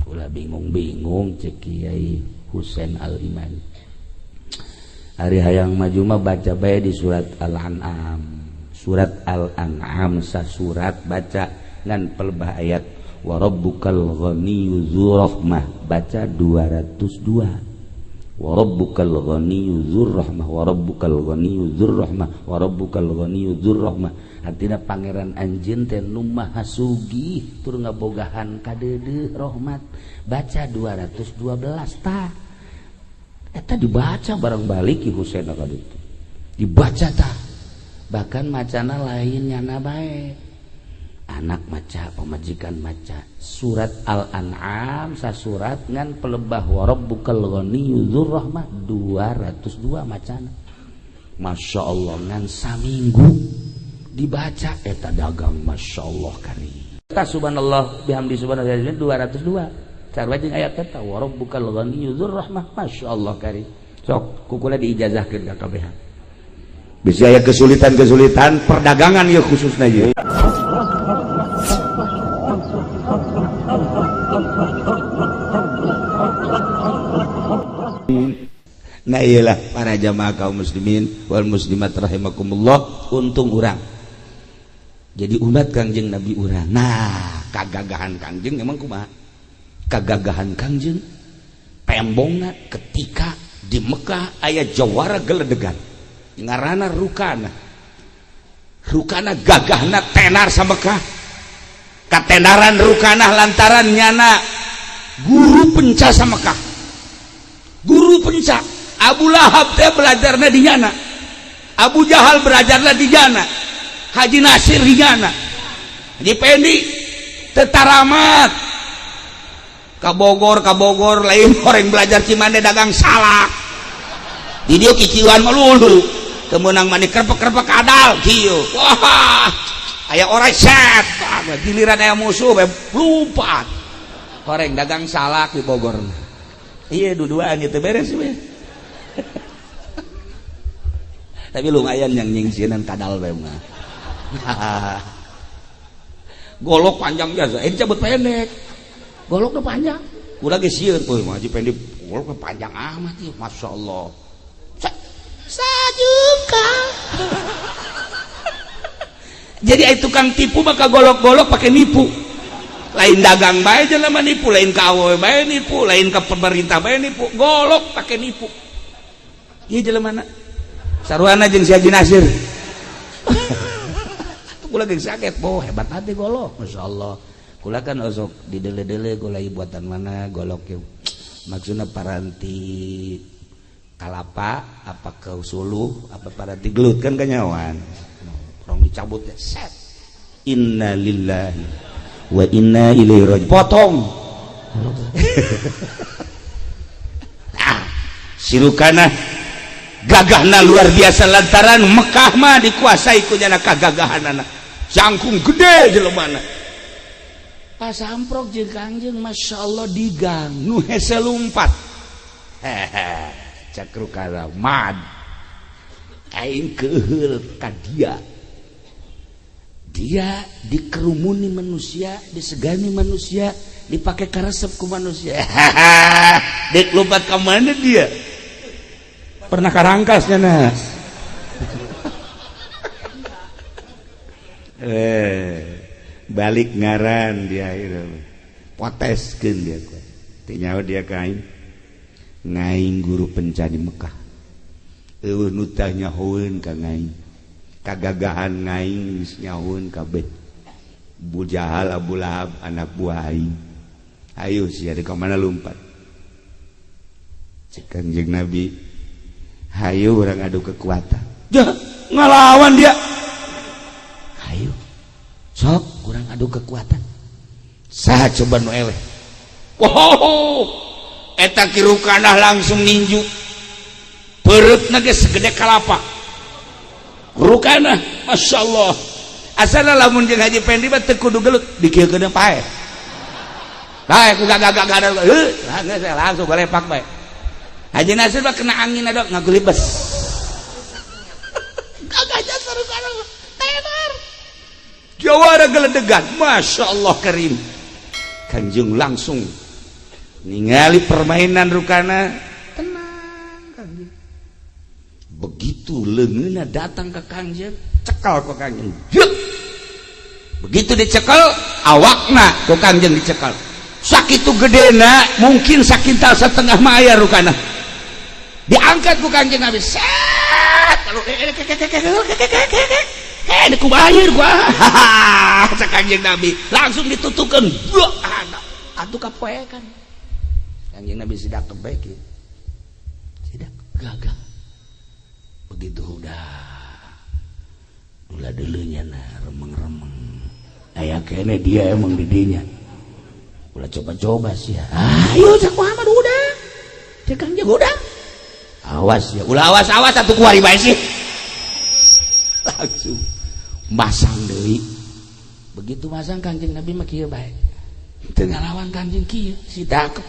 ulah bingung-bingung cek Kiai Husain Al-Iman. Hari hayang maju mah baca bae di surat Al-An'am. Surat Al-An'am sasurat baca ngan pelebah ayat wa rabbukal ghaniyyu dzur rahmah baca 202. Wa rabbukal ghaniyyu dzur rahmah wa rabbukal ghaniyyu dzur rahmah wa rabbukal ghaniyyu dzur rahmah. Artina pangeran anjeun teh nu maha sugih tur ngabogahan kadeudeuh rahmat. Baca 212 tah. Eta dibaca bareng balik Ki Husain ka ditu. Dibaca tah. Bahkan macana lain nyana bae. Anak maca, pamajikan maca. Surat Al-An'am sasurat ngan pelebah wa rabbukal ghaniyyu dzur rahmah 202 macana. Masya Allah ngan saminggu dibaca eta dagang Masya Allah kari. Ta subhanallah bihamdi subhanallah 202. Sarua jeung ayat eta wa rabbukal ghaniyyu dzur rahmah Masya Allah kari. Sok kukula diijazahkeun ka kabehan. Bisa aya kesulitan-kesulitan perdagangan ya khususna ieu. Nah iyalah para jamaah kaum muslimin wal muslimat rahimakumullah, untung urang jadi umat Kangjeng Nabi urang. Nah kagagahan Kangjeng emang kumaha? Kagagahan Kangjeng tembongna ketika di Mekah aya jawara geledegan ngaranna Rukana. Rukana gagahna tenar sa Mekah. Katenaran Rukana lantaran nyana guru penca sa Mekah. Guru penca Abu Lahab teh belajarna di nyana. Abu Jahal belajarna di nyana. Haji Nasir di nyana. Haji Pendi tetaramat ka Bogor lain orang belajar Cimande dagang salak. Di dieu kiciuan melulu. Temenang mani kerpek-kerpek adal kieu. Wah, aya orang set. Giliran aya musuh lupa. Orang dagang salak di Bogor. Iya duduan itu beres we. Tapi lumayan yang nyingsinan kadal we mah. Golok panjang biasa, ini cabut pendek. Goloknya panjang. Udah geus sieun euy mah Haji Pendek goloknya panjang amat ieu, masyaallah. Sajuka. Jadi ai tukang tipu maka golok-golok pakai nipu. Lain dagang bae jelema nipu, lain ka awewe bae nipu, lain ka pemerintah bae nipu, golok pakai nipu. Ieu jelemana saruana jeung si Haji Nasir. Kula geus saget, boh hebat hati golok, masyaallah. Kula kan osok didele-dele golai buatan mana golok yuk. Maksudna paranti kalapa apa ke suluh apa paranti gelut kan kanyawan. Rong dicabut ya set. Inna lillahi wa inna ilaihi raji'un. Potong. Nah, sirukana gagahna luar biasa lantaran Mekah mah dikuasai ku nyana kagagahanana. Jangkung gede jelemana. Pas amprok jeung Kangjeng Masya Allah digang nu hese lumpat. Cakru kara mad aing keheul ka dia dikerumuni manusia, disegani manusia, dipakai karesep ku manusia. Dek lompat ka mana dia? Pernah karangkasnya nas. Balik ngaran dia itu poteskeun dia tinyawa dia kain ngaing guru penca di Mekah eueuh nu tah nyahoeun ka ngaing kagagahan ngaing geus nyahoeun kabeh Bu Jahal Abu Lahab anak buah aing ayo sia di ka mana lumpat cek Kanjeng Nabi hayu urang adu kekuatan jah ngalawan dia hayu sok kurang adu kekuatan saha coba nu eleh wow eta ki Rukana langsung ninju pereutna geus segede kalapa Rukana Masya Allah asana lamun jeung Haji Pendi mah teu kudu gelut dikiekeun pae lae ku gagak ada langsung balepak bae Haji Nasir mah kena angin ada ngagulibes gagahnya Rukana tenar jawara geledegan Masya Allah karim Kanjeng langsung ningali permainan rukana tenang Kangjeng. Begitu leungeunna datang ke Kangjeng cekal ku Kangjeng. Begitu dicekel awakna ku Kangjeng dicekel sakitu gedena mungkin sakintal setengah maya rukana diangkat ku Kangjeng Nabi set lalu dikubahir gua cek Kangjeng Nabi langsung ditutupkan atuh kapoekan Kangjeng Nabi sidak kebaik sidak gagal begitu udah dulunya remeng-remeng aya kene dia emang didinya ulah coba-coba sih ya ayo cek Muhammad udah cek Kangjeng udah awas ya ulah awas atuh kuari bae sih langsung masang deui begitu masang Kangjeng Nabi mah kieu bae teu ngalawan Kangjeng kieu si dakep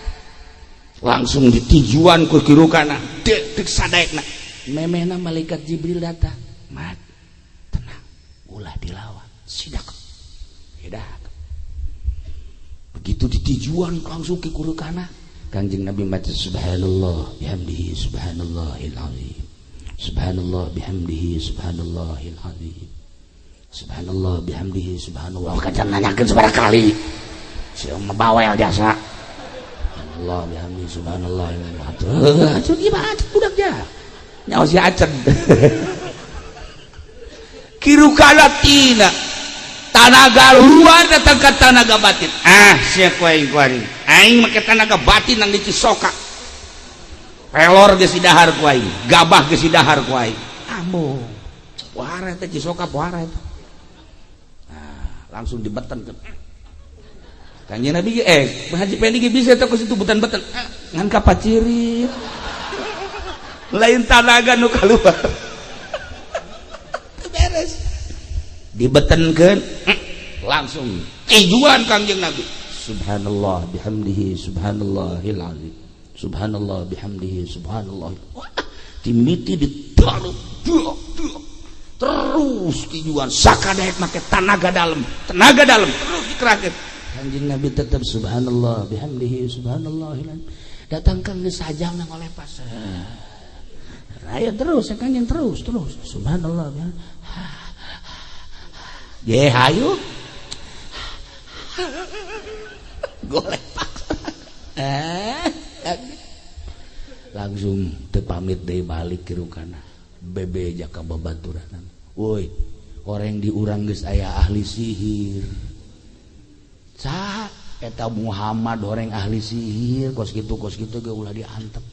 langsung ditijuan ku kirukana dek sadaekna memehna malaikat Jibril datang mat tenang ulah dilawan si dakep begitu ditijuan langsung ke kirukana Kangjeng Nabi maca subhanallah bihamdihi subhanallahil azim subhanallah bihamdihi subhanallahil azim subhanallah bihamdihi subhanallah kacan nanyakeun sabaraha kali si bawel jasa subhanallah bihamdihi subhanallahil azim atuh ieu mah acet budak ja nyawa si acet kirukana tina tanaga luar datang ke tanaga batin sia kuaing aing make tanaga batin nang di Cisoka pelor geus dahar ku aing gabah geus dahar ku aing ambo pohara teh Cisoka pohara eta langsung dibetenkeun Kanjeng Nabi Haji Pendi ge bisa teh ku situ beten-beten ngan kapacirit lain tanaga nu kaluar beres dibetenkeun langsung tijuan Kanjeng Nabi subhanallah bihamdihi subhanallahil azim subhanallah bihamdihi subhanallah timiti ditaruh terus tijuan sakadaek make tenaga dalam terus dikerahkeun Kanjeng Nabi tetap subhanallah bihamdihi subhanallahil azim datangkan geus sajam nang oleh pas raya terus Kanjeng terus subhanallah ye hayu golek paksa langsung teu pamit deui balik ke rukana bebe jaka babaturan woi orang di urang geus aya ahli sihir cak eta Muhammad orang ahli sihir kos kitu ge ulah diantep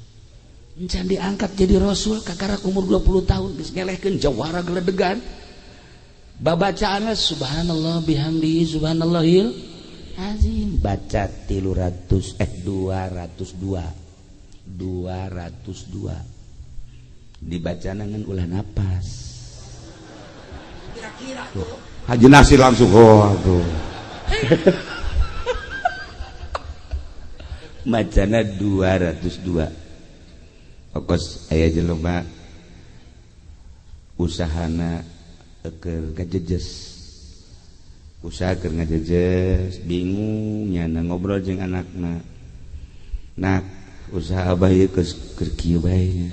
encan diangkat jadi rasul kakara umur 20 tahun geus ngelehkeun jawara geledegan babacaanna subhanallah bihamdihi subhanallahil azim baca 202 dibacana ngan ulah napas kira-kira Haji Nasir langsung aduh macana 202 pokos aya jelema usahana keur ngajejes usaha keur ngajejes bingung nyana ngobrol jeung anakna nak usaha abah ieu keur kieu bae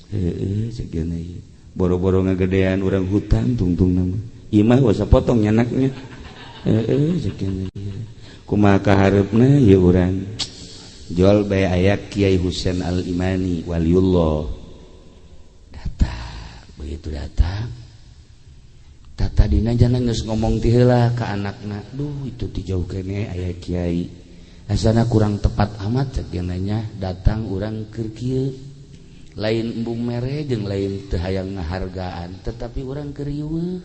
heueuh ceuk ieu boro-boro ngagedean urang hutan tungtungna mah ieu mah wasa potong nyanaknya heueuh ceuk ieu kumaha kahareupna ieu urang jual bae aya Kiai Husain Al-Imani waliullah datang begitu datang tata dina jana geus ngomong ti heula ka anakna duh itu ti jauh kene aya kiai asana kurang tepat amat cek nanya datang urang keur kieu lain embung mere jeung lain teu hayang ngahargaan tetapi urang keur riweuh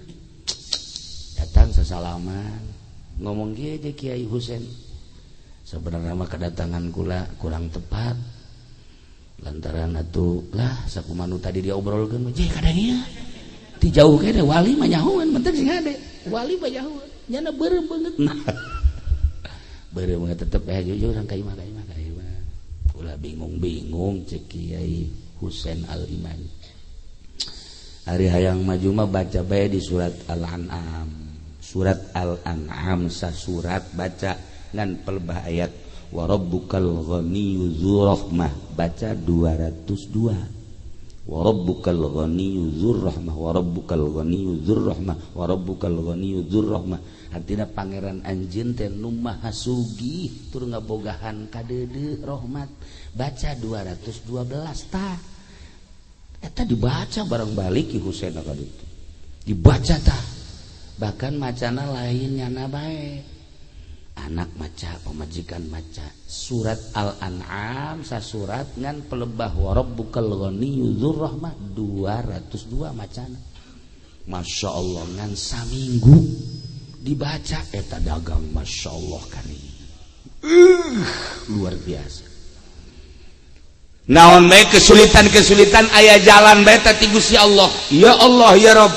datang sasalaman ngomong kieu je Kiai Husain sebenarnya mah kedatangan kula kurang tepat lantaran atuh lah sakumaha nu tadi diobrolkeun je kadangnya ti jauh kene wali mah nyahoan penting sing hade wali mah nyahoan nyana beureum beungeut beureum tetep jujur urang ka imah ulah bingung cek Kiai Husain Al-Imani ari hayang maju mah baca bae di surat Al-An'am sasurat baca ngan pelebah ayat wa rabbukal ghaniyyu dzur rahmah baca 202 wa rabbukal ghaniyyu dzur rahmah wa rabbukal ghaniyyu dzur rahmah wa rabbukal ghaniyyu dzur rahmah artina pangeran anjeun teh nu maha sugih tur ngabogahan kadeudeu rahmat baca 212 tah eta dibaca bareng balik Ki Husein ka ditu dibaca tah bahkan macana lain nyana bae anak maca pamajikan maca surat Al-An'am sasurat ngan pelebah wa rabbukal ghaniyyu dzur rahmah 202 macana Masya Allah ngan saminggu dibaca eta dagang Masya Allah kali luar biasa naon bae kesulitan aya jalan bae teh ti Gusti Allah ya Allah ya Rabb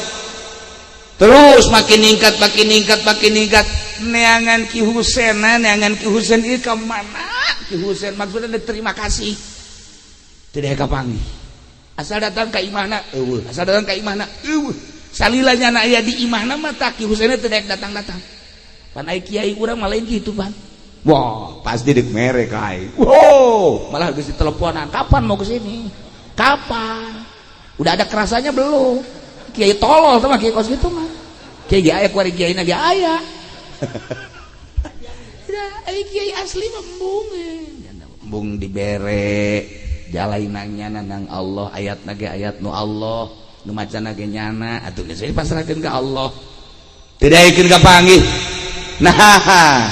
terus makin ningkat neangan Ki Husein ieu ka mana Ki Husein maksudna terima kasih tidak kapanggih asal datang ka imahna eueuh salila nyana aya di imahna mah tah Ki Husein teh daek datang-datang pan aya kiai urang mah lain kitu pan wah pasti deuk mere ka aing wow malah geus diteleponan kapan mau ke sini kapan udah ada kerasanya belum kiai tolol sama kiai kos gitu mah kiai aya kuari kiai na ge aya kiai asli embung dibere jalainangnya nang Allah ayatna ge ayat nu Allah nu macana ge nyana atuh geus dipasrahkeun ka Allah teu daekeun ka panggih nah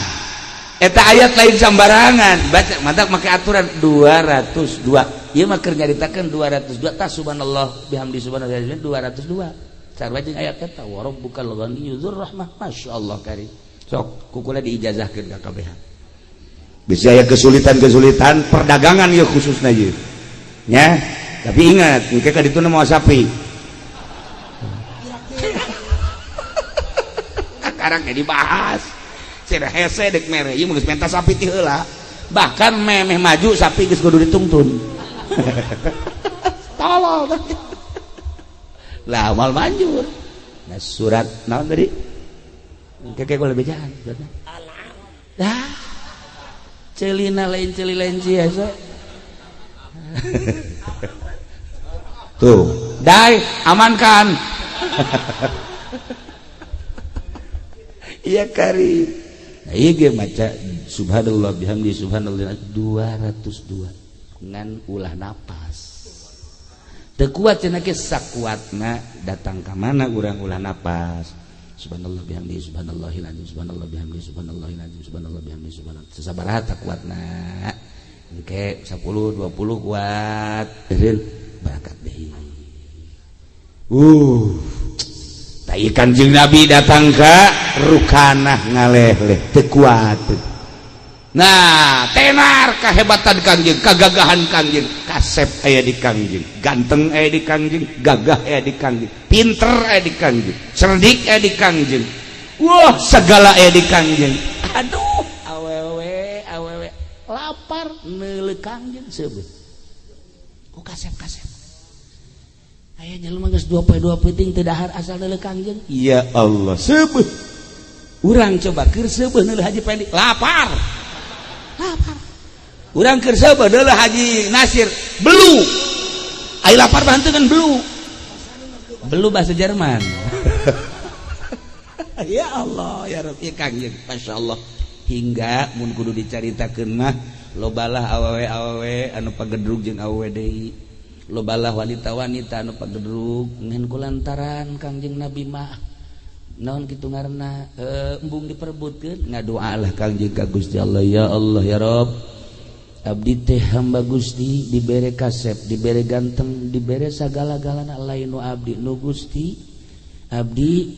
eta ayat lain sambarangan baca mantap make aturan 202 ieu mah keur nyaritakeun 202 tah subhanallah bihamdi subhanallah 202 sarua jeung ayat eta wa rabbukal ghaniyyu dzur rahmah masyaallah karim sok kukula diijazahkeun ka kabehan bisa aya kesulitan perdagangan ya khususna ieu nya tapi ingat engke ka ditu mau sapi sekarang dibahas cenah hese dek mere ieu geus menta sapi ti heula bahkan memeh maju sapi geus kudu ditungtun tolol lah mal manjur nah surat naon tadi keke kula bejaan dah celina lain celi lain biasa tuh dai amankan iya kari nah iya ge maca subhanallah bihamdi subhanallah 202 ngan ulah napas teu kuat cenah ge sakuatna datang ka mana urang ulah napas subhanallah bihamdi subhanallahil azim subhanallah bihamdi subhanallahil azim subhanallah bihamdi subhanallah sabaraha teu kuatna engke 10 20 kuat eureun barakat deui tai Kanjeng Nabi datang ka rukanah ngaleh-leh teu kuat nah tenar kahebatan Kangjeng kagagahan Kangjeng kasep aya di Kangjeng ganteng aya di Kangjeng gagah aya di Kangjeng pinter aya di Kangjeng cerdik aya di Kangjeng wah segala aya di Kangjeng aduh awewe lapar neuleuh Kangjeng seubeut ku kasep aya jelema geus 2 peuting teu dahar asal neuleuh Kangjeng ya Allah seubeut urang coba keur seubeut neuleuh Haji Pendi lapar urang keur seubeut neuleuh Haji Nasir belu ai lapar bantengan belu bahasa Jerman ya Allah ya Rabbi Kangjeng masyaallah hingga mun kudu dicaritakeun mah lobalah awewe anu pagedrug jeung awewe deui lobalah wanita-wanita anu pagedrug ngan kulantaran Kangjeng Nabi mah naon kitu ngaranna embung diperebutkeun ngadoa lah Kangjeng ka Gusti Allah ya Rabb abdi teh hamba Gusti dibere kasep dibere ganteng dibere sagala-galana lain nu abdi nu Gusti abdi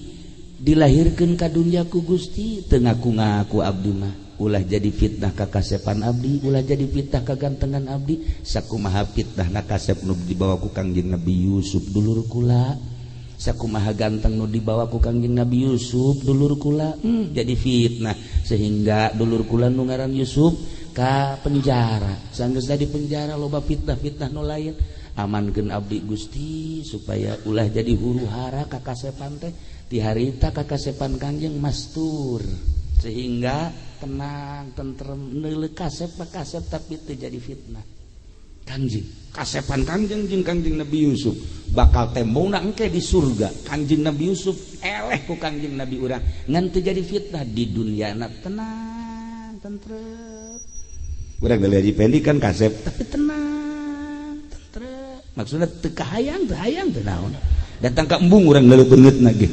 dilahirkeun ka dunya ku Gusti teu ngaku-ngaku abdi mah ulah jadi fitnah ka kasepan abdi ulah jadi fitnah ka gantengan abdi sakumaha fitnahna kasep nu dibawa ku Kangjeng Nabi Yusuf dulur kula sakumaha ganteng nu dibawa ku Kangjeng Nabi Yusuf dulur kula jadi fitnah sehingga dulur kula nu ngaran Yusuf ka penjara sanggeus di penjara loba fitnah nu lain amankeun abdi Gusti supaya ulah jadi huru hara ka kasepan teh ti harita ka kasepan Kangjeng mastur sehingga tenang tentrem neuleuh kasep tapi teu jadi fitnah. Kangjeng kasepan kangjeng jeung kangjeng Nabi Yusuf bakal tembongna engke di surga. Kangjeng Nabi Yusuf eleh ku kangjeng Nabi urang ngan teu jadi fitnah di dunyana tenang tentrem. Urang da Haji Pendi kan kasep tapi tenang tentrem. Maksudna teu kahayang teu naon. Datang ka embung urang leuleuh beungeutna ge.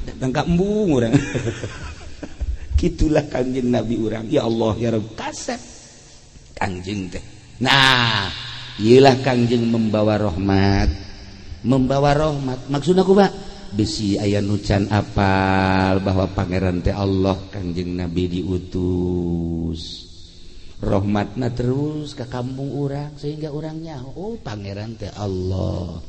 Datang ka embung urang. Gitulah kangjeng Nabi urang. Ya Allah ya Rabb kasep kangjeng teh. Nah, iyalah kangjeng membawa rahmat. Maksudna kumaha? Bisi aya nu can apal bahwa pangeran teh Allah, kangjeng Nabi diutus. Rahmatna terus ke kampung urang sehingga urang nyaho, oh pangeran teh Allah.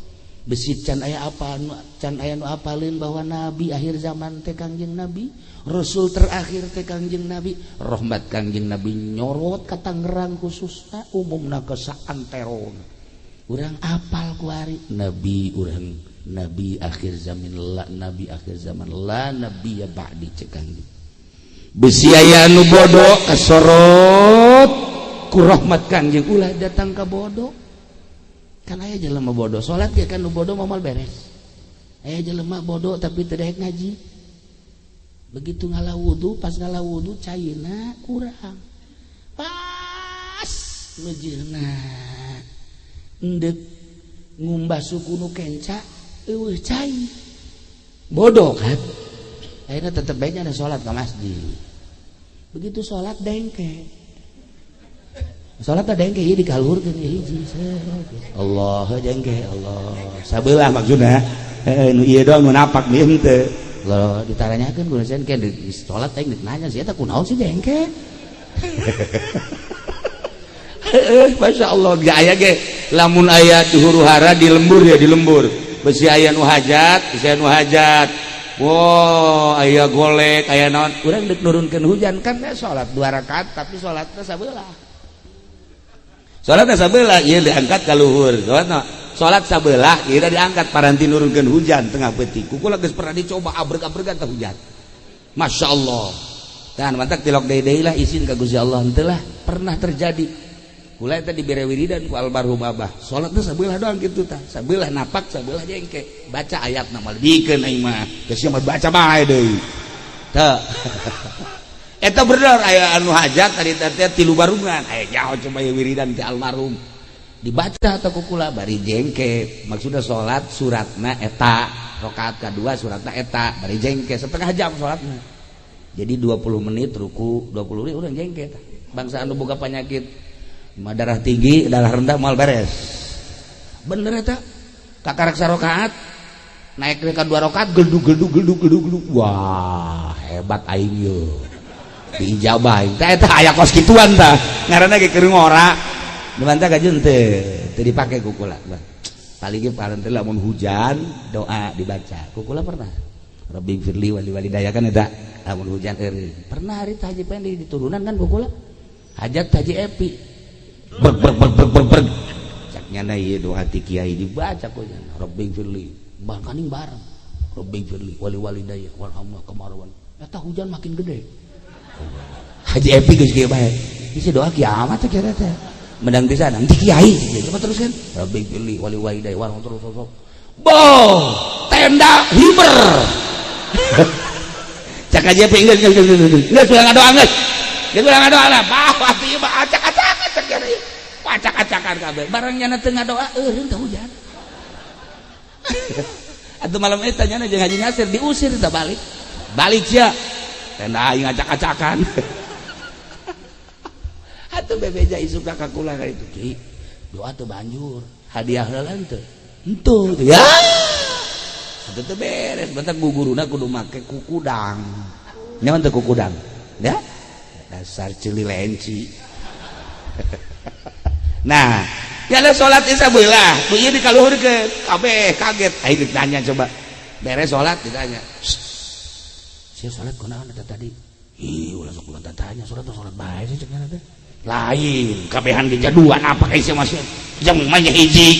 Besi can aya apa can aya nu apalin bahwa nabi akhir zaman teh kangjeng Nabi, rasul terakhir teh kangjeng Nabi. Rahmat kangjeng Nabi nyorot ka Tangerang khususna umumna ke saantero urang apal ku ari nabi urang nabi akhir zaman la nabi ya ba'di cek kangjeng. Besi aya nu bodoh kasorot ku rahmat kangjeng ulah datang ka bodoh. Kan aya jelema bodoh salat ge kan nu bodoh moal beres. Aya jelema bodoh tapi teu daek ngaji. Begitu ngalah wudu, pas ngalah wudu cairna kurang. Pas leujeuna endek ngumbah suku nu kenca eueuh cai. Bodoh kan. Akhirnya tetep baiknya ada salat ka masjid. Begitu salat dengke. Salat ada dengke ieu dikaluhurkeun hiji. Allah dengke Allah. Sabelah maksudna. Nu ieu doang nu napak ieu teu. Kalau ditaranyakeun ku dosen ke di salat teh nanya sia eta kunaon sih dengke. Masya Allah ge aya ge lamun aya di huru-hara di lembur ya di lembur. Besi aya nu hajat, besi anu hajat. Wow, aya golek, aya naon. Urang deuk nurunkeun hujan kan salat 2 rakaat tapi salatna sabelah. Salatna sabelah ieu diangkat ka luhur. Salat sabelah ieu diangkat paranti nurunkeun hujan tengah peuting. Kukula geus pernah dicoba abreg-abregan teh hujan. Masya Allah. Dan mantak tilok deui lah izin ka Gusti Allah henteu lah pernah terjadi. Kula eta dibere wiridan ku almarhum Abah. Salatna sabelah doang kitu tah. Sabelah napak, sabelah jengke. Baca ayatna mah dikeun aing mah. Geus mah baca bae deui. Teu. Eta bener aya anu hajat tadi teh 3 barungan. Aya nyaho coba wiridan ti almarhum. Dibaca atau kukula bari jengke. Maksudna salat suratna eta, rakaat kedua suratna eta, bari jengke setengah jam salatna. Jadi 20 menit ruku, 20 menit urang jengke tah. Bangsa anu boga penyakit darah tinggi, darah rendah moal beres. Bener eta. Kakarek sarakaat naik ke 2 rakaat geldug. Wah, hebat aing ye. Diijabah. Tah eta aya kos kituan tah. Ngaranna ge keur ngora. Dimana gajun teu dipake kukula. Paling ge paran teh lamun hujan doa dibaca. Kukula pernah. Rabbi firli wali walidayah kan eta lamun hujan eureun. Pernah hari Haji Pendi diturunan kan kukula. Hajat Haji Epi. Berg. Cak nyana ieu doa ti kiai dibaca ku nya. Rabbi firli. Bangkaning bareng. Rabbi firli wali walidayah warhamna kamarwan. Eta hujan makin gede. Haji Epi geus kieu bae. Isi doa kiamat teh kira teh. Menang pisan anti kiai coba teruskan Rabbi pilih wali walidayah warung terus boh tenda hiber cak aja pinggir geus ulah ngadoa geus ulah ngadoa lah bah ati mah acak-acakan cak kieu acak-acakan kabeh barang nyana teu ngadoa eureun teh hujan atuh malam eta nyana jeung Haji Nasir diusir teh balik sia tenda aing acak-acakan atuh bebeja isuk ka kula ka itu Ki doa teu banjur hadiah heula teu henteu ya atuh teu beres bentar guguruna kudu make kukudang nyaon teh kukudang ya dasar cililenci nah nyana salat isya beula nu ieu dikaluhurkeun kabeh kaget aing ditanya coba beres salat ditanya sia salat kunaon eta tadi ih ulah sok ulah tanya salat bae sih cek teh lain kabehan dijaduan apa kayak masih jam mainnya hiji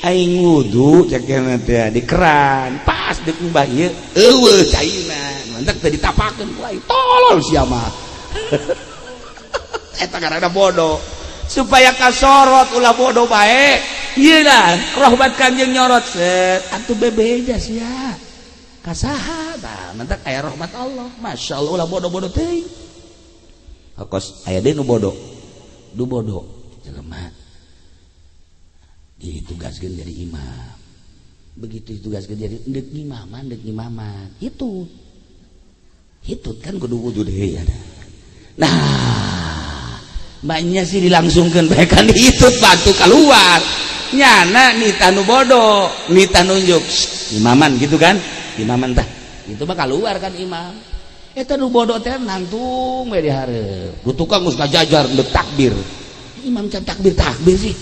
aing wudu cek teh di keran pas dek mbah ieu eueuh caina mantek teu ditapakeun ku aing tolol sia mah eta karana bodoh supaya kasorot ulah bodoh bae ieu lah rahmat Kanjeng nyorot set atuh bebeja sia kasaha tah mantek aya rahmat Allah masyaallah ulah bodoh-bodoh teuing hakos aya deui nu bodoh du bodoh jelema ditugaskeun jadi imam begitu ditugaskeun jadi endek imaman itu kan kudu wudhu deui ada nah banyak sih dilangsungkeun bae kan ditut batu keluar nyana nita nu bodoh nita nunjuk imaman gitu kan imaman tah itu mah keluar kan imam eta nu bodoh teh nangtung we di hareup ku tukang geus ngajajar endek takbir imam can takbir sih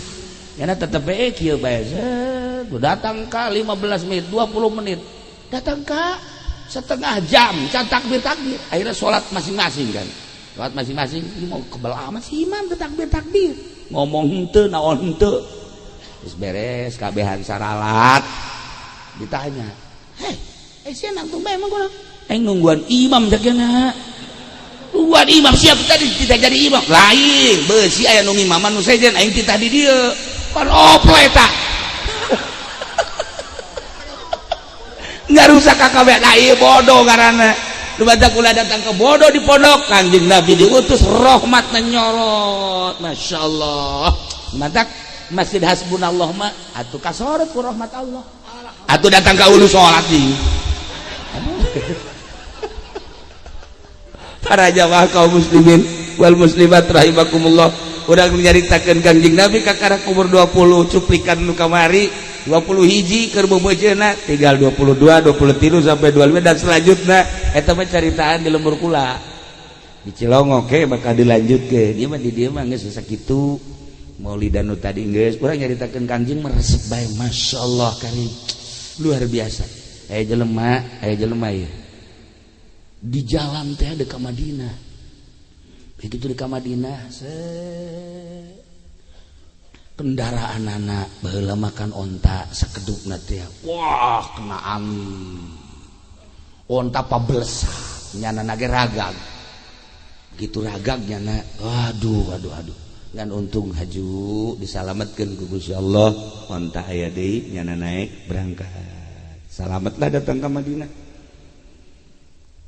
karena tetep kieu bae datang ka 15 menit 20 menit datang ka setengah jam can takbir akhirnya sholat masing-masing kan sholat masing-masing ini mau kebal amat si imam ke takbir ngomong henteu naon henteu geus beres kabehan saralat ditanya sia nangtung bae emang kunaon aing nungguan imam sakeuna nungguan imam siap tadi tidak jadi imam lain beusi aya nu imaman nu sejen aing titah di dieu kan opo eta nggak rusak kakak nah iya bodoh karena lu baca kula datang ke bodoh di pondok Kanjeng Nabi diutus rahmat menyorot masya Allah mantak masjid hasbunallah mah atuh kasorot ku rahmat Allah atuh datang ke ulu sholat nih para jamaah kaum muslimin wal muslimat rahimakumullah urang nyaritakeun Kanjeng Nabi kakara umur 20 cuplikan nu kamari 20 hiji keur bebejeuna tinggal 22 23 sampai 25 dan selanjutnya eta mah caritaan di lembur kula di Cilongok ke bakal dilanjutkeun ieu mah di dieu mah geus sakitu maulidan nu tadi geus urang nyaritakeun Kanjeng mah resep bae masyaallah karim luar biasa aya jelema ieu di jalan teh ada ka Madinah begitu di ka Madinah kendaraan anak baheula makan onta sakedupna teh wah kena angin onta pablesak nyana nage ragag gitu ragag nyana aduh ngan untung haju disalametkeun ku Gusti Allah onta aya deui nyana naik berangkat salametlah datang ke Madinah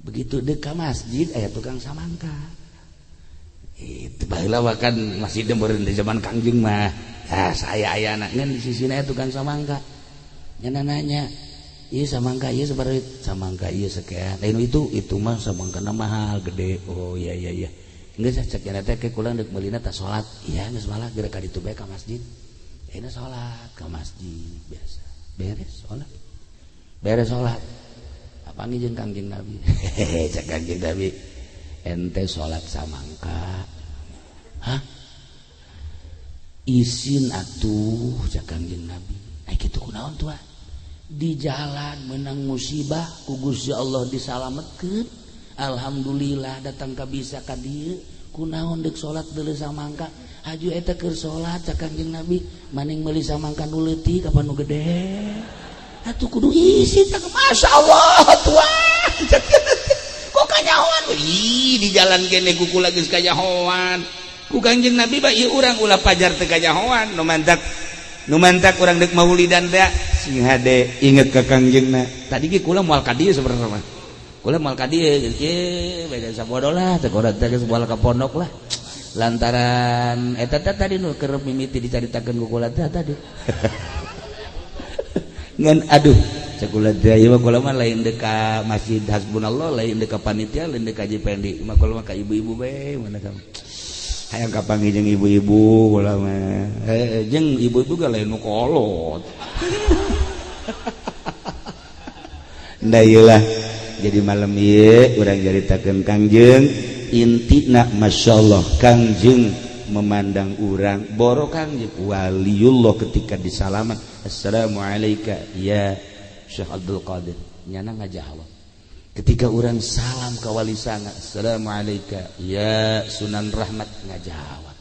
begitu dekat masjid aya tukang samangka itu baheula makan masih dembeureun di zaman Kangjeng mah ya saya aya anaknya di sisina tukang samangka nyana nanya ieu samangka ieu sabaraha samangka ieu sakean lain itu mah samangkana mahal gede oh iya geus cek nyana teh ke kula deuk meulina tah salat iya geus malah geura ka ditu bae ka masjid ayeuna salat ka masjid biasa beres salat apanggi jeung Kangjeng Nabi cek Kangjeng Nabi ente salat samangka hah izin atuh cak Kanjeng Nabi kitu kunaon tuh di jalan menang musibah ku Gusti Allah disalametkeun alhamdulillah datang ka bisa ka dieu kunaon deuk salat deuleu samangka haju eta keur salat cak Kanjeng Nabi maning meuli samangka nu leutik apa nu gede atuh kudu izin tak masyaallah tuah kok kanyahoan di jalan kene kuku lagi kanyahoan ku Kanjeng Nabi ba ieu urang ulah pajar teu kanyahoan nu mantak urang deuk maulidan teh sing hade inget ka Kangjengna tadi ge kula moal ka dieu sabenerna mah kula moal ka dieu ge beda sabodo lah teh urang teh geus moal ka pondok lah lantaran eta tadi nu keur mimiti dicaritakeun ku kula tadi ngan aduh cekula teh ieu kula mah lain deuk ka masjid hasbunallah lain deuk ka panitia lain deuk ka jipendi mah kula mah ka ibu-ibu bae mana kamu hayang kapanggih jeung ibu-ibu kula mah jeung ibu-ibu ga lain nu kolot da ieu lah jadi malam ieu urang caritakeun Kangjeng intina masyaallah Kangjeng memandang urang boro Kangjeng waliullah ketika disalaman assalamualaikum ya Syekh Abdul Qadir nyana ngajawab ketika orang salam ka wali sanga assalamualaikum ya Sunan Rahmat ngajawab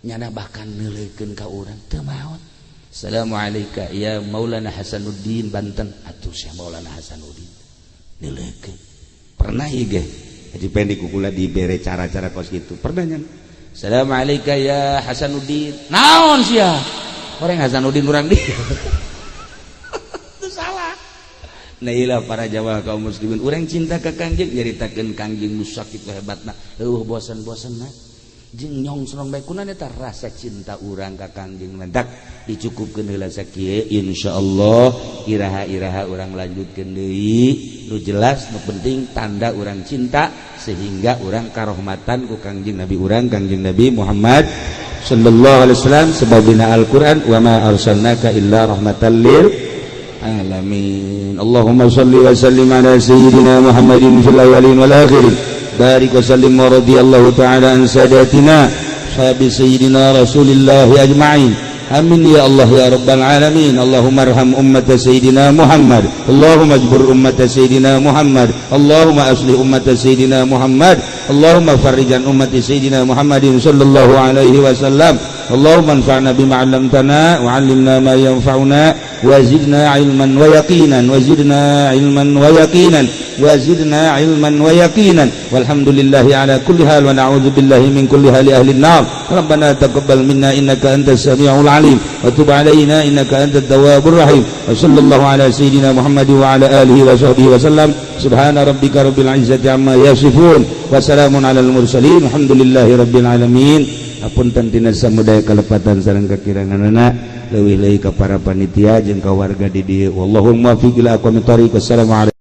nyana bahkan neuleukeun ka urang teu maot Assalamualaikum ya Maulana Hasanuddin Banten atuh sia Maulana Hasanuddin nilekeun pernah ieu ge jadi pendek kukula dibere cara-cara kos gitu pernah nya Assalamualaikum ya Hasanuddin naon sia orang Hasanuddin urang dia itu salah. Nah ilah para jamaah kaum muslimin urang cinta ka Kangjeng nyaritakeun Kangjeng nu sakitu hebatna bosan-bosanna jeung nyongsron bae kunaon eta rasa cinta urang ka Kangjeng mendak dicukupkeun heula sakieu insyaallah iraha-iraha urang lanjutkeun deui nu jelas nu penting tanda urang cinta sehingga urang karahmatan ku Kangjeng Nabi urang Kangjeng Nabi Muhammad sallallahu alaihi wasallam sebabina Al-Qur'an wa ma arsalnaka illa rahmatan lil alamin. Allahumma shalli wa sallim ala sayyidina Muhammadin fil awwalin wal akhirin barik wa sallim wa radiyallahu ta'ala an sadatina sahabi sayyidina Rasulillah ajma'in amin ya Allah ya rabbal alamin. Allahumma arham ummata sayyidina Muhammad Allahumma ajbur ummata sayyidina Muhammad Allahumma aslih ummata sayyidina Muhammad Allahumma farrijan ummati sayyidina Muhammadin sallallahu alaihi wasallam Allahumma anfa'na bima 'allamtana wa 'allimna ma yanfa'una wa zidna 'ilman wa yaqinan wa zidna 'ilman wa yaqinan wa zidna 'ilman wa yaqinan walhamdulillahi ala kulli hal wa na'udzu billahi min kulli hali ahli an-nar rabbana taqabbal minna innaka antas samiul alim wa tub 'alaina innaka antat tawwabur rahim wa sallallahu ala sayyidina Muhammad wa ala alihi wa sahbihi wa sallam subhana rabbika rabbil 'izzati amma yasifun wa salamun alal mursalin alhamdulillahi rabbil alamin. Apunten tina samudaya kalepatan sareng kakiranganna leuwih leuwih ka para panitia jeung ka warga di dieu wallahul muwaffiq ila aqwamit thoriq. Wassalamu alaikum.